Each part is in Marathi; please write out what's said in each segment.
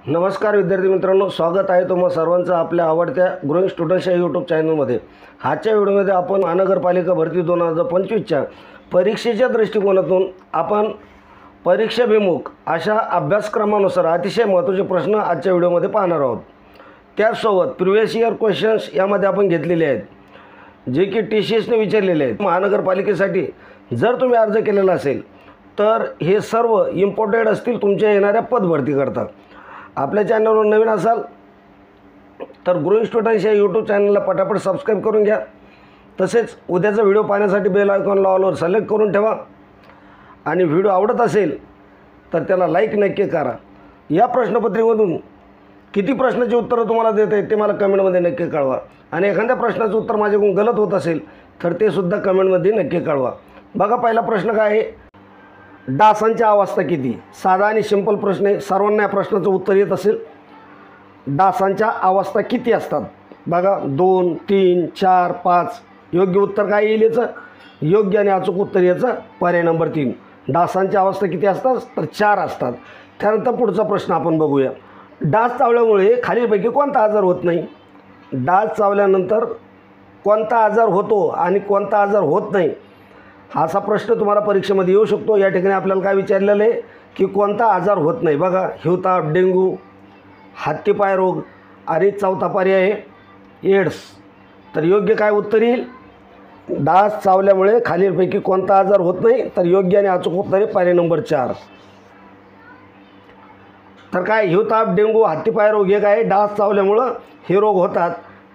नमस्कार विद्यार्थी मित्रांनो, स्वागत आहे तुम्हा सर्वांचं आपल्या आवडत्या ग्रोइंग स्टुडंट्स या यूट्यूब चॅनलमध्ये। आजच्या व्हिडिओमध्ये आपण महानगरपालिका भरती 2025च्या परीक्षेच्या दृष्टिकोनातून आपण परीक्षाभिमुख अशा अभ्यासक्रमानुसार अतिशय महत्त्वाचे प्रश्न आजच्या व्हिडिओमध्ये पाहणार आहोत। त्यासोबत प्रिव्हियस इयर क्वेश्चन्स यामध्ये आपण घेतलेले आहेत, जे की TCSने विचारलेले आहेत। महानगरपालिकेसाठी जर तुम्ही अर्ज केलेला असेल तर हे सर्व इम्पॉर्टंट असतील तुमच्या येणाऱ्या पदभरती करता। आपल्या चॅनलवर नवीन असाल तर ग्रोइंग स्टुडंट्स या यूट्यूब चॅनलला पटापट सबस्क्राईब करून घ्या। तसेच उद्याचा व्हिडिओ पाहण्यासाठी बेल आयकॉनला ऑलवर सिलेक्ट करून ठेवा आणि व्हिडिओ आवडत असेल तर त्याला लाईक नक्की करा। या प्रश्नपत्रिकेमधून किती प्रश्नाची उत्तरं तुम्हाला देता आहेत ते मला कमेंटमध्ये नक्की कळवा आणि एखाद्या प्रश्नाचं उत्तर माझ्याकडून गलत होत असेल तर ते सुद्धा कमेंटमध्ये नक्की कळवा। बघा, पहिला प्रश्न काय आहे, डासांच्या अवस्था किती? साधा आणि सिंपल प्रश्न आहे, सर्वांना या प्रश्नाचं उत्तर येत असेल। डासांच्या अवस्था किती असतात? बघा, 2, 3, 4, 5 योग्य उत्तर काय येईल याचं? योग्य आणि अचूक उत्तर याचं पर्याय नंबर 3। डासांच्या अवस्था किती असतात? तर 4 असतात। त्यानंतर पुढचा प्रश्न आपण बघूया, डास चावल्यामुळे खालीलपैकी कोणता आजार होत नाही? डास चावल्यानंतर कोणता आजार होतो आणि कोणता आजार होत नाही, असा प्रश्न तुम्हाला परीक्षेमध्ये येऊ शकतो। या ठिकाणी आपल्याला काय विचारलेलं आहे की कोणता आजार होत नाही? बघा, हिवताप, डेंग्यू, हत्तीपाय रोग आणि चौथा पर्याय आहे एड्स। तर योग्य काय उत्तर येईल? डास चावल्यामुळे खालीलपैकी कोणता आजार होत नाही, तर योग्य आणि अचूक उत्तर आहे पर्याय नंबर 4। तर काय, हिवताप, डेंग्यू, हत्तीपाय रोग हे काय डास चावल्यामुळं हे रोग होतात,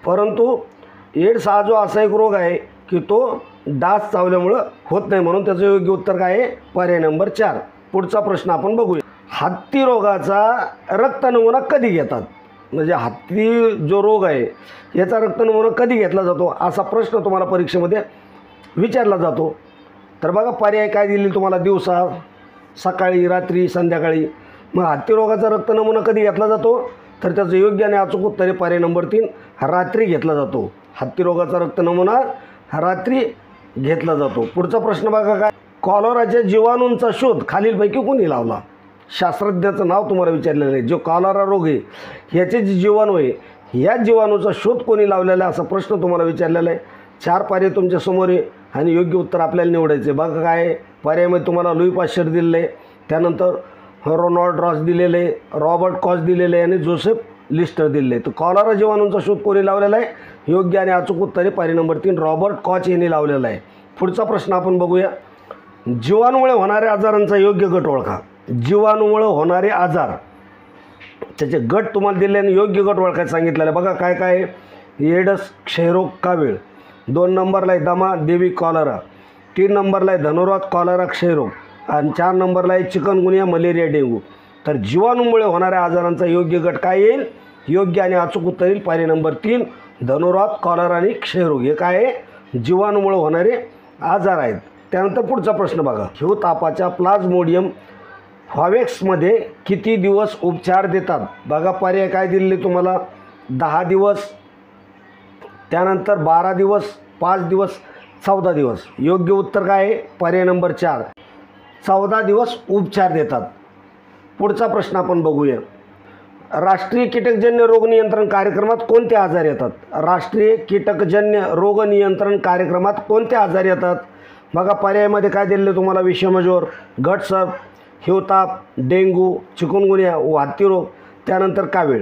परंतु एड्स हा जो असा एक रोग आहे की तो डास चावल्यामुळं होत नाही, म्हणून त्याचं योग्य उत्तर काय आहे? पर्याय नंबर 4। पुढचा प्रश्न आपण बघूया, हत्ती रोगाचा रक्त नमुना कधी घेतात? म्हणजे हत्ती जो रोग आहे याचा रक्त नमुना कधी घेतला जातो, असा प्रश्न तुम्हाला परीक्षेमध्ये विचारला जातो। तर बघा, पर्याय काय दिले तुम्हाला? दिवसा, सकाळी, रात्री, संध्याकाळी। मग हत्ती रोगाचा रक्त नमुना कधी घेतला जातो? तर त्याचं योग्य आणि अचूक उत्तर आहे पर्याय नंबर 3, रात्री घेतला जातो। हत्ती रोगाचा रक्त नमुना रात्री घेतला जातो। पुढचा प्रश्न बघा, काय, कॉलराच्या जीवाणूंचा शोध खालीलपैकी कोणी लावला? शास्त्रज्ञाचं नाव तुम्हाला विचारलेलं आहे। जो कॉलरा रोग आहे ह्याचे जे जीवाणू आहे या जीवाणूचा शोध कोणी लावलेला आहे, असा प्रश्न तुम्हाला विचारलेला आहे। 4 पर्याय तुमच्या समोर आहे आणि योग्य उत्तर आपल्याला निवडायचे। बघा, काय पर्यायामध्ये तुम्हाला लुई पाश्चर दिलेलं आहे, त्यानंतर रोनाल्ड रॉस दिलेले आहे, रॉबर्ट कॉच दिलेले आहे आणि जोसेफ लिस्टर दिलेले आहे। तर कॉलरा जीवाणूंचा शोध कोणी लावलेला आहे? योग्य आणि अचूक उत्तर आहे पर्याय नंबर 3, रॉबर्ट कॉच यांनी लावलेला आहे। पुढचा प्रश्न आपण बघूया, जीवाणूमुळे होणाऱ्या आजारांचा योग्य गट ओळखा। जीवाणूमुळे होणारे आजार त्याचे गट तुम्हाला दिले आणि योग्य गट ओळखायला सांगितलेलं आहे। बघा, काय काय आहे, एड्स, क्षयरोग, कावीळ। 2 नंबरला आहे दमा, देवी, कॉलरा। 3 नंबरला आहे धनुर्वात, कॉलरा, क्षयरोग आणि 4 नंबरला आहे चिकनगुनिया, मलेरिया, डेंग्यू। तर जीवाणूमुळे होणाऱ्या आजारांचा योग्य गट काय येईल? योग्य आणि अचूक उत्तर येईल पर्याय नंबर 3, धनुर्वात, कॉलरा आणि क्षयरोग हे काय आहे? जीवाणूमुळे होणारे आजार आहेत। त्यानंतर पुढचा प्रश्न बघा, हिवतापाच्या प्लाझ्मोडियम व्हावेक्समध्ये किती दिवस उपचार देतात? बघा, पर्याय काय दिलेले तुम्हाला? 10 दिवस, त्यानंतर 12 दिवस, 5 दिवस, 14 दिवस। योग्य उत्तर काय आहे? पर्याय नंबर 4, 14 दिवस उपचार देतात। पुढचा प्रश्न आपण बघूया, राष्ट्रीय कीटकजन्य रोग नियंत्रण कार्यक्रमात कोणते आजार येतात? राष्ट्रीय कीटकजन्य रोग नियंत्रण कार्यक्रमात कोणते आजार येतात? बघा, पर्यायामध्ये काय दिलेले तुम्हाला? विषमज्वर, गटसर्प, हिवताप, डेंग्यू, चिकनगुनिया व हत्ती रोग, त्यानंतर कावीळ।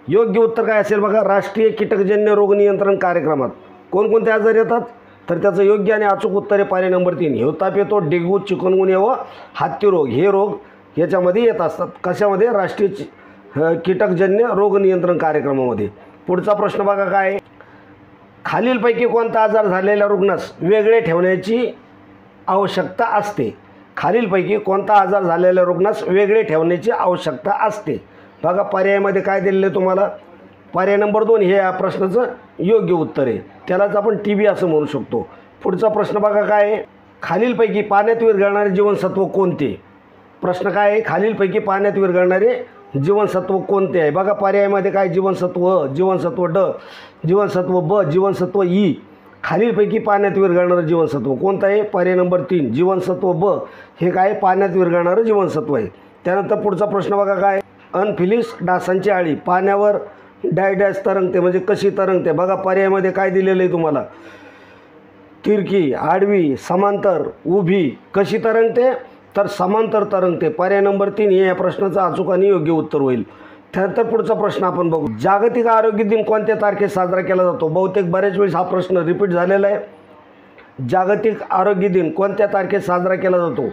योग्य उत्तर काय असेल? बघा, राष्ट्रीय कीटकजन्य रोग नियंत्रण कार्यक्रमात कोणकोणते आजार येतात? तर त्याचं योग्य आणि अचूक उत्तर आहे पर्याय नंबर 3, हिवताप येतो, डेंग्यू, चिकनगुनिया व हत्ती रोग हे रोग याच्यामध्ये येत असतात। कशामध्ये? राष्ट्रीय कीटकजन्य रोग नियंत्रण कार्यक्रमामध्ये। पुढचा प्रश्न बघा, काय आहे, खालीलपैकी कोणता आजार झालेल्या रुग्णास वेगळे ठेवण्याची आवश्यकता असते? खालीलपैकी कोणता आजार झालेल्या रुग्णास वेगळे ठेवण्याची आवश्यकता असते? बघा, पर्यायामध्ये काय दिलेलं आहे तुम्हाला? पर्याय नंबर 2 हे या प्रश्नाचं योग्य उत्तर आहे, त्यालाच आपण TB असं म्हणू शकतो। पुढचा प्रश्न बघा, काय आहे, खालीलपैकी पाण्यात विरघळणारे जीवनसत्व कोणते? प्रश्न काय आहे, खालीलपैकी पाण्यात विरघळणारे जीवनसत्व कोणते आहे? बघा, पर्यायामध्ये काय? जीवनसत्व अ, जीवनसत्व ड, जीवनसत्व ब, जीवनसत्व ई। खालीलपैकी पाण्यात विरघळणारं जीवनसत्व कोणतं आहे? पर्याय नंबर 3, जीवनसत्व ब हे काय? पाण्यात विरघळणारं जीवनसत्व आहे। त्यानंतर पुढचा प्रश्न बघा, काय, अनफिलिस डासांची आळी पाण्यावर डॅश तरंगते, म्हणजे कशी तरंगते बघा. पर्यायामध्ये काय दिलेलं आहे तुम्हाला, तिरकी, आडवी, समांतर, उभी. कशी तरंगते तर समांतर तरंगते. पर्याय नंबर 3 हे या प्रश्नाचं अचूक आणि योग्य उत्तर होईल. त्यानंतर पुढचा प्रश्न आपण बघू. जागतिक आरोग्य दिन कोणत्या तारखेत साजरा केला जातो? बहुतेक बरेच वेळेस हा प्रश्न रिपीट झालेला आहे. जागतिक आरोग्य दिन कोणत्या तारखेत साजरा केला जातो?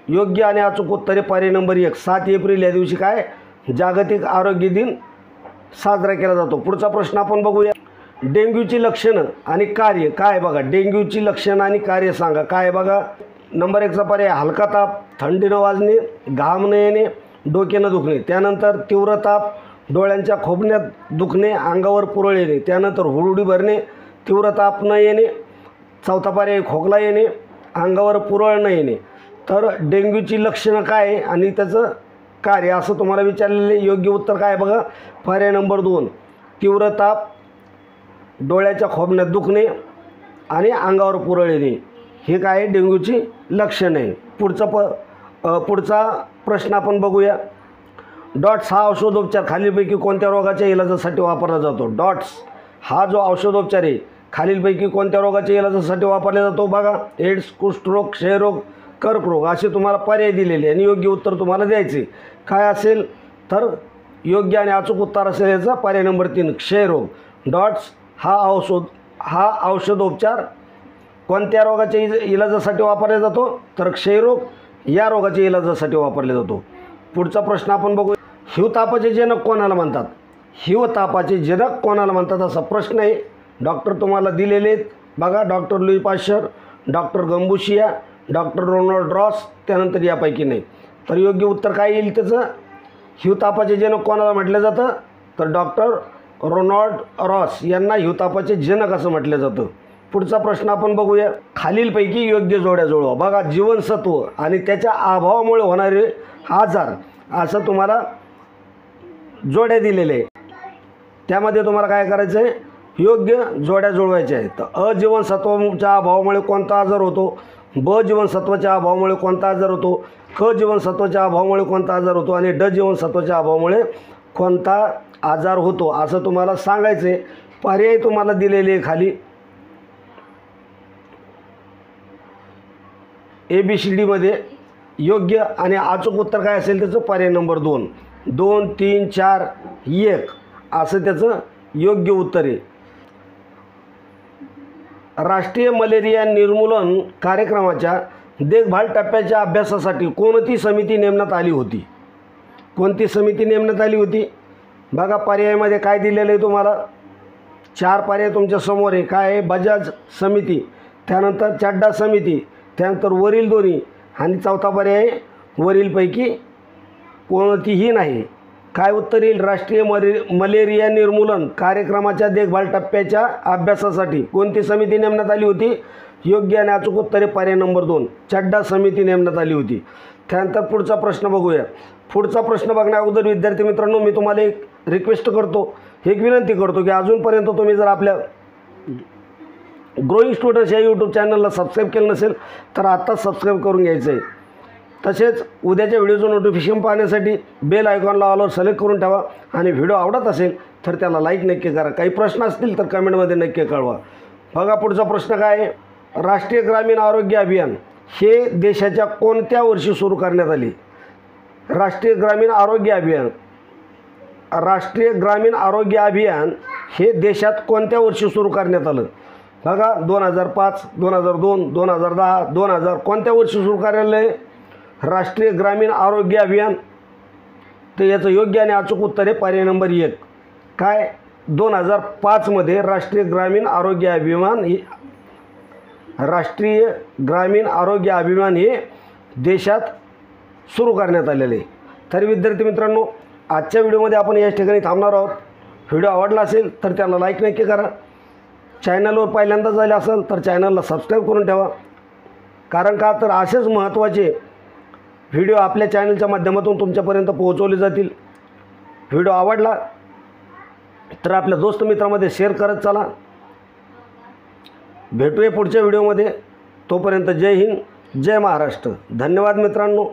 योग्य आणि अचूक उत्तरे पर्याय नंबर 1 7 एप्रिल या दिवशी काय जागतिक आरोग्य दिन साजरा केला जातो. पुढचा प्रश्न आपण बघूया. डेंग्यूची लक्षणं आणि कार्य काय बघा. डेंग्यूची लक्षणं आणि कार्य सांगा. काय बघा. नंबर 1चा पर्याय हलका ताप, थंडी न वाजणे, घाम न येणे, डोके न दुखणे. त्यानंतर तीव्र ताप, डोळ्यांच्या खोबण्यात दुखणे, अंगावर पुरळ येणे. त्यानंतर हुरहुरी भरणे, तीव्र ताप न येणे. चौथा पर्याय खोकला येणे, अंगावर पुरळ न येणे. तर डेंग्यूची लक्षणं काय आणि त्याचं कार्य असं तुम्हाला विचारलेले. योग्य उत्तर काय बघा. पर्याय नंबर 2 तीव्र ताप, डोळ्याच्या खोबण्यात दुखणे आणि अंगावर पुरळ येणे. हे काय डेंग्यूची लक्षण आहे. पुढचा प्रश्न आपण बघूया. डॉट्स हा औषधोपचार खालीलपैकी कोणत्या रोगाच्या इलाजासाठी वापरला जातो? डॉट्स हा जो औषधोपचार आहे खालीलपैकी कोणत्या रोगाच्या इलाजासाठी वापरला जातो? बघा. एड्स, कुष्ठरोग, क्षयरोग, कर्करोग असे तुम्हाला पर्याय दिलेले आणि योग्य उत्तर तुम्हाला द्यायचे. काय असेल तर योग्य आणि अचूक उत्तर असेल याचा पर्याय नंबर 3 क्षयरोग. डॉट्स हा औषधोपचार कोणत्या रोगाच्या इलाजासाठी वापरला जातो? तर क्षयरोग या रोगाच्या इलाजासाठी वापरला जातो. पुढचा प्रश्न आपण बघू. हिवतापाचे जनक कोणाला म्हणतात? हिवतापाचे जनक कोणाला म्हणतात असा प्रश्न आहे. डॉक्टर तुम्हाला दिलेले आहेत बघा. Doctor Louis Pasteur, doctor Gambusia, doctor Ronald Ross, त्यानंतर यापैकी नाही. तर योग्य उत्तर काय येईल त्याचं? हिवतापाचे जनक कोणाला म्हटलं जातं? तर डॉक्टर रोनाल्ड रॉस यांना हिवतापाचे जनक असं म्हटलं जातं. पुढचा प्रश्न आपण बघूया. खालीलपैकी योग्य जोड्या जुळवा. बघा. जीवनसत्व आणि त्याच्या अभावामुळे होणारे आजार असं तुम्हाला जोड्या दिलेले आहे. त्यामध्ये तुम्हाला काय करायचं आहे? योग्य जोड्या जुळवायच्या आहेत. तर अजीवनसत्वाच्या अभावामुळे कोणता आजार होतो? ब जीवनसत्वाच्या अभावामुळे कोणता आजार होतो? क जीवनसत्वाच्या अभावामुळे कोणता आजार होतो? आणि ड जीवनसत्वाच्या अभावामुळे कोणता आजार होतो असं तुम्हाला सांगायचं आहे. पर्याय तुम्हाला दिलेले आहे खाली. ABCDमध्ये योग्य आणि अचूक उत्तर काय असेल त्याचं पर्याय नंबर 2 2 3 4 1 असं त्याचं योग्य उत्तर आहे. राष्ट्रीय मलेरिया निर्मूलन कार्यक्रमाच्या देखभाल टप्प्याच्या अभ्यासासाठी कोणती समिती नेमण्यात आली होती? कोणती समिती नेमण्यात आली होती? बघा. पर्यायामध्ये काय दिलेलं आहे तुम्हाला? 4 पर्याय तुमच्या समोर आहे. काय आहे? बजाज समिती, त्यानंतर चड्डा समिती, त्यानंतर वरील दोन्ही आणि चौथा पर्याय वरीलपैकी कोणतीही नाही. काय उत्तर येईल? राष्ट्रीय मलेरिया निर्मूलन कार्यक्रमाच्या देखभाल टप्प्याच्या अभ्यासासाठी कोणती समिती नेमण्यात आली होती? योग्य आणि अचूक उत्तरे पर्याय नंबर 2 चड्डा समिती नेमण्यात आली होती. त्यानंतर पुढचा प्रश्न बघूया. पुढचा प्रश्न बघण्या अगोदर विद्यार्थी मित्रांनो मी तुम्हाला एक रिक्वेस्ट करतो, एक विनंती करतो की अजूनपर्यंत तुम्ही जर आपल्या ग्रोईंग स्टुडंट्स या यूट्यूब चॅनलला सबस्क्राईब केलं नसेल तर आत्ताच सबस्क्राईब करून घ्यायचं आहे. तसेच उद्याच्या व्हिडिओचं नोटिफिकेशन पाहण्यासाठी बेल आयकॉनला ऑलवर सिलेक्ट करून ठेवा आणि व्हिडिओ आवडत असेल तर त्याला लाईक नक्की करा. काही प्रश्न असतील तर कमेंटमध्ये नक्की कळवा. बघा. पुढचा प्रश्न काय आहे? राष्ट्रीय ग्रामीण आरोग्य अभियान हे देशाच्या कोणत्या वर्षी सुरू करण्यात आले? राष्ट्रीय ग्रामीण आरोग्य अभियान हे देशात कोणत्या वर्षी सुरू करण्यात आलं? बघा. 2005, 2002, 2010, 2000 कोणत्या वर्षी सुरू करण्यात आले राष्ट्रीय ग्रामीण आरोग्य अभियान? तर याचं योग्य आणि अचूक उत्तर आहे पर्याय नंबर 1 काय 2005 मध्ये राष्ट्रीय ग्रामीण आरोग्य अभियान हे देशात सुरू करण्यात आलेले आहे. तर विद्यार्थी मित्रांनो आजच्या व्हिडिओमध्ये आपण याच ठिकाणी थांबणार आहोत. व्हिडिओ आवडला असेल तर त्याला लाईक नक्की करा. चॅनलवर पहिल्यांदा झाले असेल तर चॅनलला सबस्क्राईब करून ठेवा. कारण का तर असेच महत्त्वाचे व्हिडिओ आपल्या चॅनलच्या माध्यमातून तुमच्यापर्यंत पोहोचवले जातील. व्हिडिओ आवडला तर आपल्या दोस्त मित्रांमध्ये शेअर करत चला. भेटूया पुढच्या व्हिडिओमध्ये. तोपर्यंत जय हिंद, जय महाराष्ट्र. धन्यवाद मित्रांनो.